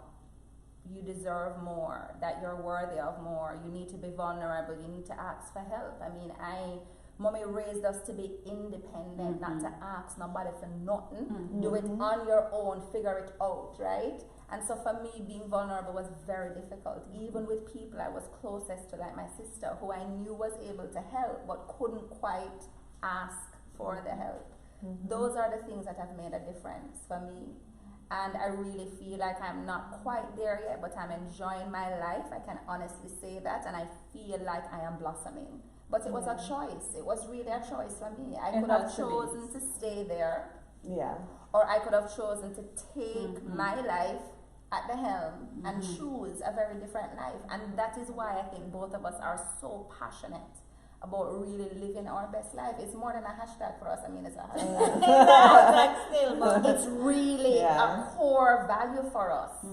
you deserve more, that you're worthy of more. You need to be vulnerable. You need to ask for help. I mean, Mommy raised us to be independent, not to ask nobody for nothing. Do it on your own, figure it out, right? And so for me, being vulnerable was very difficult, even with people I was closest to, like my sister, who I knew was able to help, but couldn't quite ask for the help. Those are the things that have made a difference for me. and I really feel like I'm not quite there yet, but I'm enjoying my life. I can honestly say that, and I feel like I am blossoming. But it was a choice. It was really a choice for me. I could have chosen to stay there, or I could have chosen to take my life at the helm and choose a very different life. And that is why I think both of us are so passionate about really living our best life. It's more than a hashtag for us. I mean, it's a hashtag. But it's really a core value for us,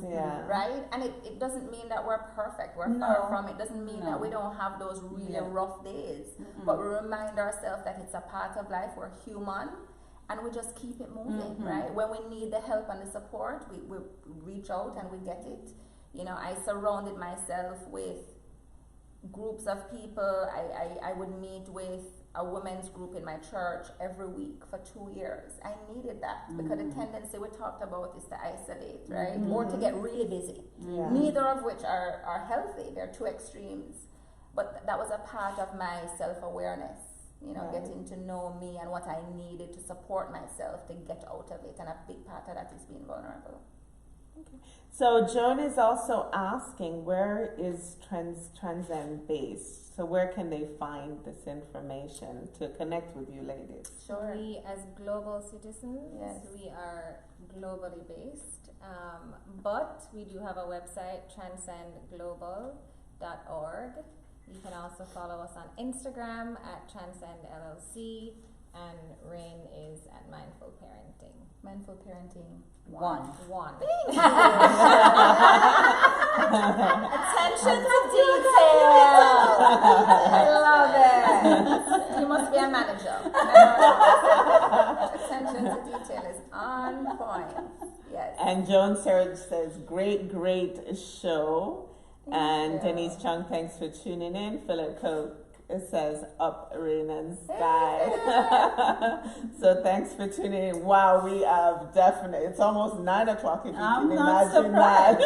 right? And it doesn't mean that we're perfect. We're far from it. Doesn't mean that we don't have those really rough days. But we remind ourselves that it's a part of life. We're human. And we just keep it moving, right? When we need the help and the support, we reach out and we get it. You know, I surrounded myself with groups of people. I would meet with a women's group in my church every week for 2 years. I needed that because the tendency we talked about is to isolate, right? Or to get really busy. Neither of which are healthy. They're two extremes. But that was a part of my self-awareness, you know, getting to know me and what I needed to support myself to get out of it. And a big part of that is being vulnerable. Okay. So Joan is also asking, where is Transcend based? So where can they find this information to connect with you ladies? Sure. We as global citizens, we are globally based, but we do have a website, transcendglobal.org. You can also follow us on Instagram at Transcend LLC, and Rain is at Mindful Parenting. Mindful Parenting. One. Attention to detail. I love it. You must be a manager. Attention to detail is on point. Yes. And Joan Serge says, great show. And Denise Chung, thanks for tuning in. Philip Coke says, up, rain and sky. So thanks for tuning in. Wow, we have definitely, it's almost 9 o'clock if you can imagine that.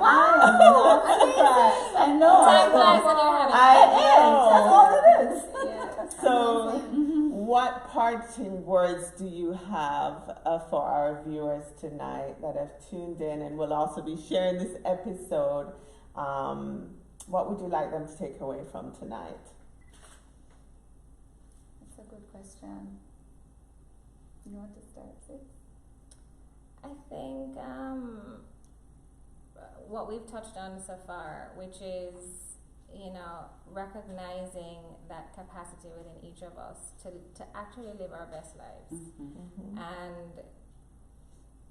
Wow, I'm not surprised. I know. Time flies when you're having That's all it is. So, what parting words do you have for our viewers tonight that have tuned in and will also be sharing this episode? What would you like them to take away from tonight? That's a good question. You want to start, Sis? I think what we've touched on so far, which is, you know, recognizing that capacity within each of us to actually live our best lives. And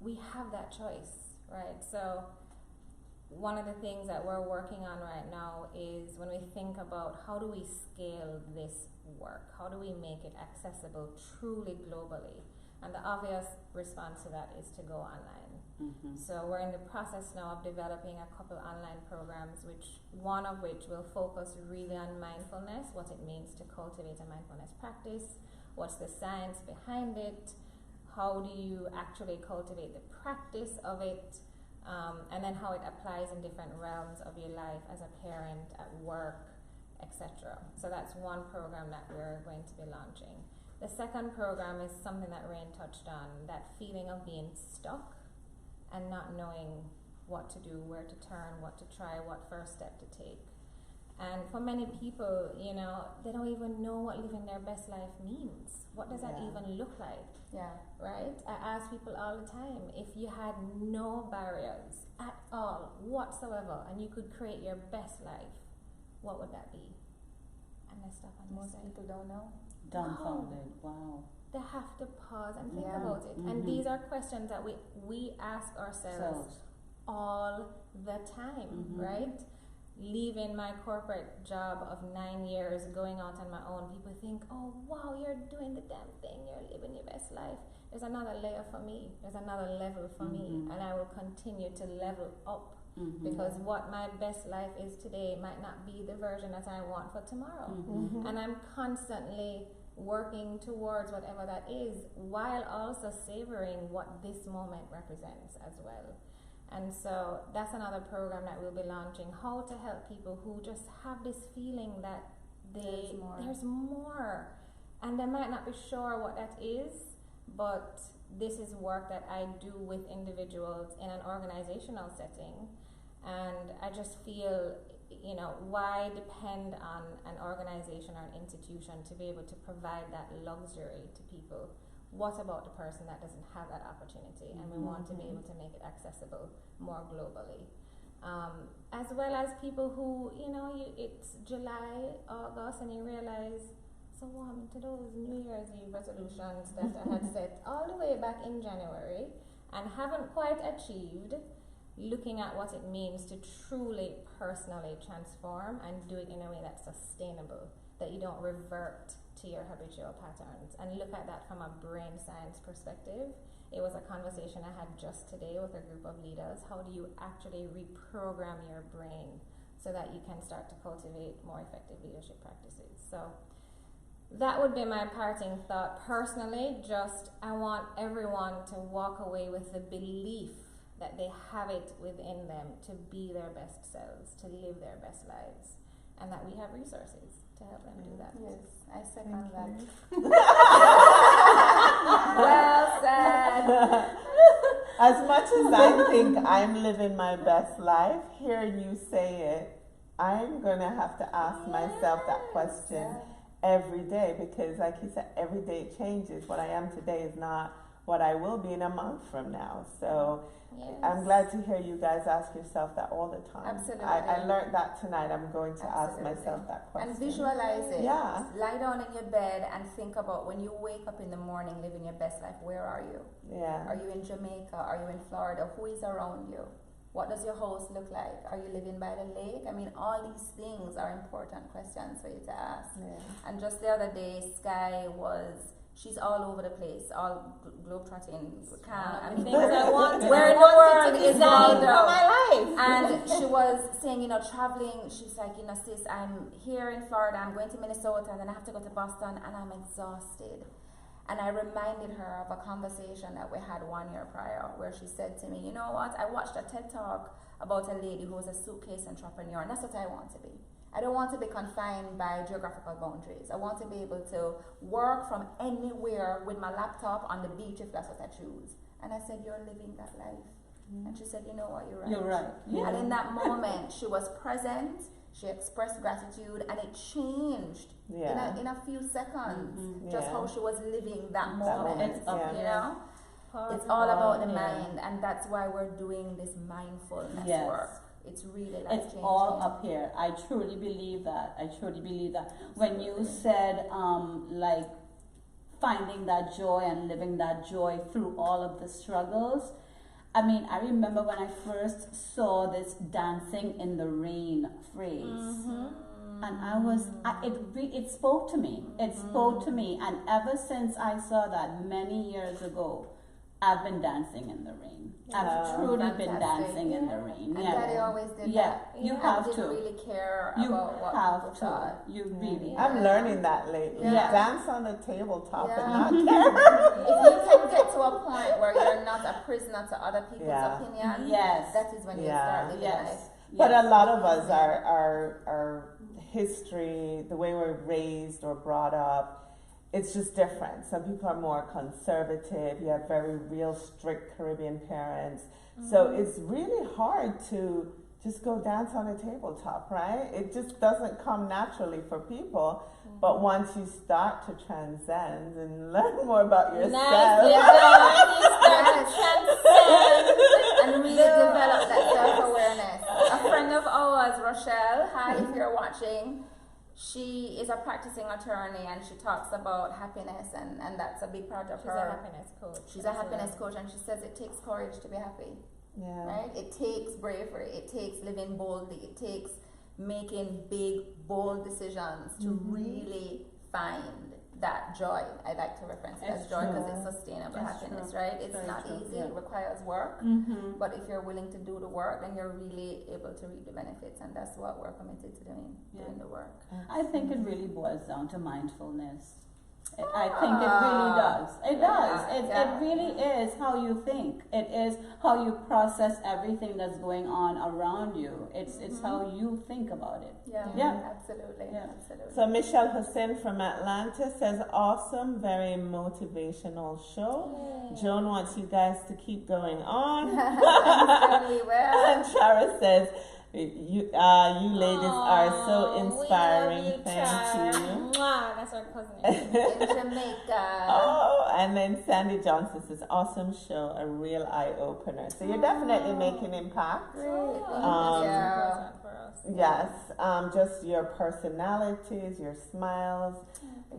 we have that choice, right? So one of the things that we're working on right now is when we think about how do we scale this work, how do we make it accessible truly globally, and the obvious response to that is to go online. So we're in the process now of developing a couple online programs, one of which will focus really on mindfulness, what it means to cultivate a mindfulness practice, what's the science behind it, how do you actually cultivate the practice of it, and then how it applies in different realms of your life as a parent, at work, etc. So that's one program that we're going to be launching. The second program is something that Rain touched on, that feeling of being stuck and not knowing what to do, where to turn, what to try, what first step to take. And for many people, you know, they don't even know what living their best life means. What does that even look like? Right? I ask people all the time, if you had no barriers at all whatsoever and you could create your best life, what would that be? And I stop and Most people don't know. Dumbfounded. Wow. They have to pause and think about it. And these are questions that we ask ourselves all the time, right? Leaving my corporate job of 9 years, going out on my own, people think, oh wow, you're doing the damn thing, you're living your best life. There's another layer for me, there's another level for me, and I will continue to level up, because what my best life is today might not be the version that I want for tomorrow. And I'm constantly working towards whatever that is, while also savoring what this moment represents as well. And so that's another program that we'll be launching, how to help people who just have this feeling that there's more. And they might not be sure what that is, but this is work that I do with individuals in an organizational setting, and I just feel, why depend on an organization or an institution to be able to provide that luxury to people? What about the person that doesn't have that opportunity? And we want to be able to make it accessible more globally. As well as people who, it's July, August, and you realize, so what happened to those New Year's Eve resolutions that I had set all the way back in January and haven't quite achieved? Looking at what it means to truly personally transform and do it in a way that's sustainable, that you don't revert to your habitual patterns, and look at that from a brain science perspective. It was a conversation I had just today with a group of leaders. How do you actually reprogram your brain so that you can start to cultivate more effective leadership practices? So that would be my parting thought. Personally, I want everyone to walk away with the belief that they have it within them to be their best selves, to live their best lives, and that we have resources to help them do that. Yes, I second that. Well said. As much as I think I'm living my best life, hearing you say it, I'm going to have to ask myself that question every day, because like you said, every day it changes. What I am today is not what I will be in a month from now. So I'm glad to hear you guys ask yourself that all the time. Absolutely. I learned that tonight. I'm going to ask myself that question. And visualize it. Yeah. Lie down in your bed and think about when you wake up in the morning living your best life, where are you? Yeah. Are you in Jamaica? Are you in Florida? Who is around you? What does your house look like? Are you living by the lake? I mean, all these things are important questions for you to ask. Yeah. And just the other day, she's all over the place, all globetrotting. Where in the world is all for my life? And she was saying, traveling. She's like, sis, I'm here in Florida. I'm going to Minnesota, and then I have to go to Boston, and I'm exhausted. And I reminded her of a conversation that we had 1 year prior, where she said to me, you know what? I watched a TED Talk about a lady who was a suitcase entrepreneur, and that's what I want to be. I don't want to be confined by geographical boundaries. I want to be able to work from anywhere with my laptop on the beach if that's what I choose. And I said, you're living that life. And she said, you know what, you're right. You're right. Yeah. And in that moment, she was present, she expressed gratitude, and it changed in a few seconds, just how she was living that moment. It's all about the mind, and that's why we're doing this mindfulness work. It's really life-changing. It's all up here. I truly believe that. When you said, finding that joy and living that joy through all of the struggles, I mean, I remember when I first saw this dancing in the rain phrase. And it spoke to me. It spoke to me. And ever since I saw that many years ago, I've been dancing in the rain. I've truly been dancing in the rain. And Daddy always did that. You have didn't to. really care about what people thought. You really. I'm learning that lately. Yeah. Dance on the tabletop and not care. If you can get to a point where you're not a prisoner to other people's opinions, that is when you start living life. But a lot of us, our history, the way we're raised or brought up, it's just different. Some people are more conservative. You have very real strict Caribbean parents. So it's really hard to just go dance on a tabletop, right? It just doesn't come naturally for people. But once you start to transcend and learn more about yourself. Transcend and really develop that self-awareness. A friend of ours, Rochelle, hi if you're watching, she is a practicing attorney, and she talks about happiness, and that's a big part of her. She's a happiness coach. She's a happiness coach, and she says it takes courage to be happy. Yeah. Right? It takes bravery. It takes living boldly. It takes making big, bold decisions to really find that joy. I like to reference it as joy because it's sustainable happiness, right? It's not easy. It requires work. But if you're willing to do the work, then you're really able to reap the benefits, and that's what we're committed to doing the work. I think it really boils down to mindfulness. I think it really does. It does. It Yeah. really is how you think. It is how you process everything that's going on around you. It's how you think about it. Yeah. Absolutely. Yeah. Absolutely. So Michelle Hussein from Atlanta says, awesome, very motivational show. Yay. Joan wants you guys to keep going on. Certainly will. And Chara says, you ladies are so inspiring. We love you, Thank Chara. you. Mwah, that's our cousin. In Jamaica. Oh, and then Sandy Johnson says, awesome show, a real eye opener. So you're definitely making impact. Great. Important for us. Yes, just your personalities, your smiles,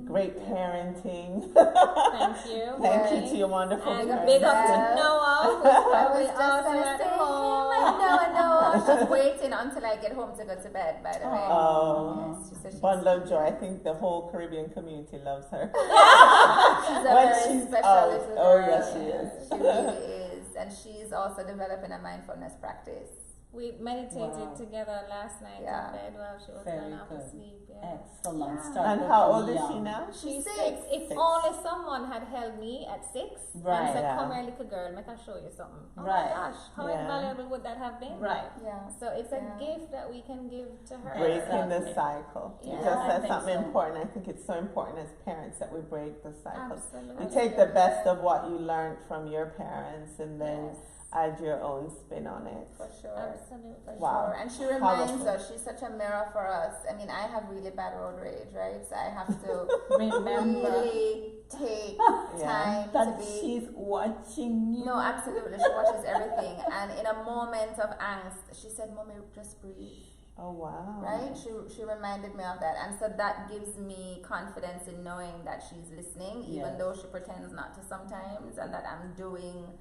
great parenting. Thank you. Thank you to your wonderful And parents. big up to Noah, who's I probably was just awesome gonna at say, home. I know. She's waiting until I get home to go to bed, by the way. Oh, Yes, she said she's bundle of joy. I think the whole Caribbean community loves her. a When very she's special out. little Oh, girl. yes, she is. She really is. And she's also developing a mindfulness practice. We meditated Wow. together last night Yeah. in bed while she was Very going off to good. sleep. Yeah. Excellent. Yeah. Start And with how the old is young. she now? She's 6. 6. If Six. only someone had held me at 6 Right, and said, yeah. come here, little girl, make I show you something. Oh Right. my gosh, how Yeah. invaluable would that have been? Right. Yeah. So it's a Yeah. gift that we can give to her. Breaking the Exactly. cycle. You Yeah, just I said think something so. important. I think it's so important as parents that we break the cycle. Absolutely. You take the best of what you learned from your parents and then Yes. add your own spin on it. For sure. Absolutely. For Wow. sure. And she reminds Powerful. us, she's such a mirror for us. I mean, I have really bad road rage, right? So I have to Remember really take time to that be. she's watching you. No, absolutely. She watches everything. And in a moment of angst, she said, Mommy, just breathe. Oh, wow. Right? She reminded me of that. And so that gives me confidence in knowing that she's listening, even Yes. though she pretends not to sometimes, and that I'm doing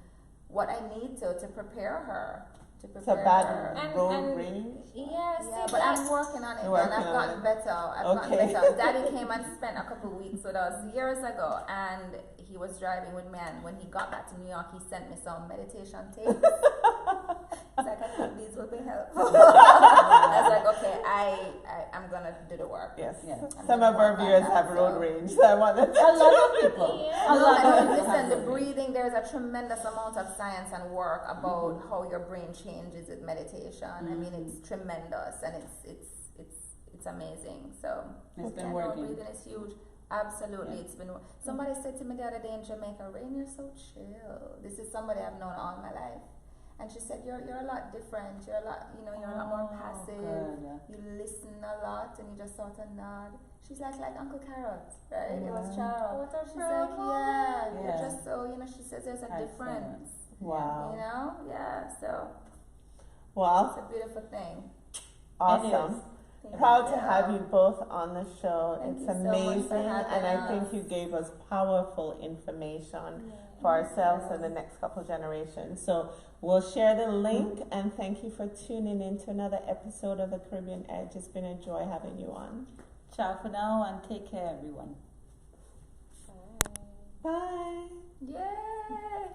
what I need to prepare her. To It's a prepare bad her. road rage. Yes, Yeah, but I'm working on it, You're and working I've on gotten it. better. I've Okay. gotten better. Daddy came and spent a couple of weeks with us years ago, and he was driving with me. And when he got back to New York, he sent me some meditation tapes. He's like, I think these will be helpful. I was like, okay, I'm gonna do the work. Yes. Yeah. Some of our viewers have road rage, so I want to. A lot of people. Yeah. A No, lot and of people. listen, the breathing, there's a tremendous amount of science and work about how your brain changes with meditation. I mean, it's tremendous, and it's amazing. So It's been yeah, no, working. breathing is huge. Absolutely, it's been. Somebody said to me the other day in Jamaica, "Rain, you're so chill." This is somebody I've known all my life, and she said, "You're a lot different. You're a lot, you're a lot more passive. Good. You listen a lot, and you just sort of nod." She's like Uncle Carrot, right? It was Yeah. Charles. What a She's like, yeah, Yeah. you're just so, she says there's a Excellent. difference, Wow. yeah, so it's Well, a beautiful thing. awesome. Thank Proud to you. have you both on the show. Thank It's you so much for amazing, having and I us. think you gave us powerful information for ourselves and the next couple generations. So we'll share the link, and thank you for tuning in to another episode of the Caribbean Edge. It's been a joy having you on. Ciao for now and take care, everyone. Bye. Yay!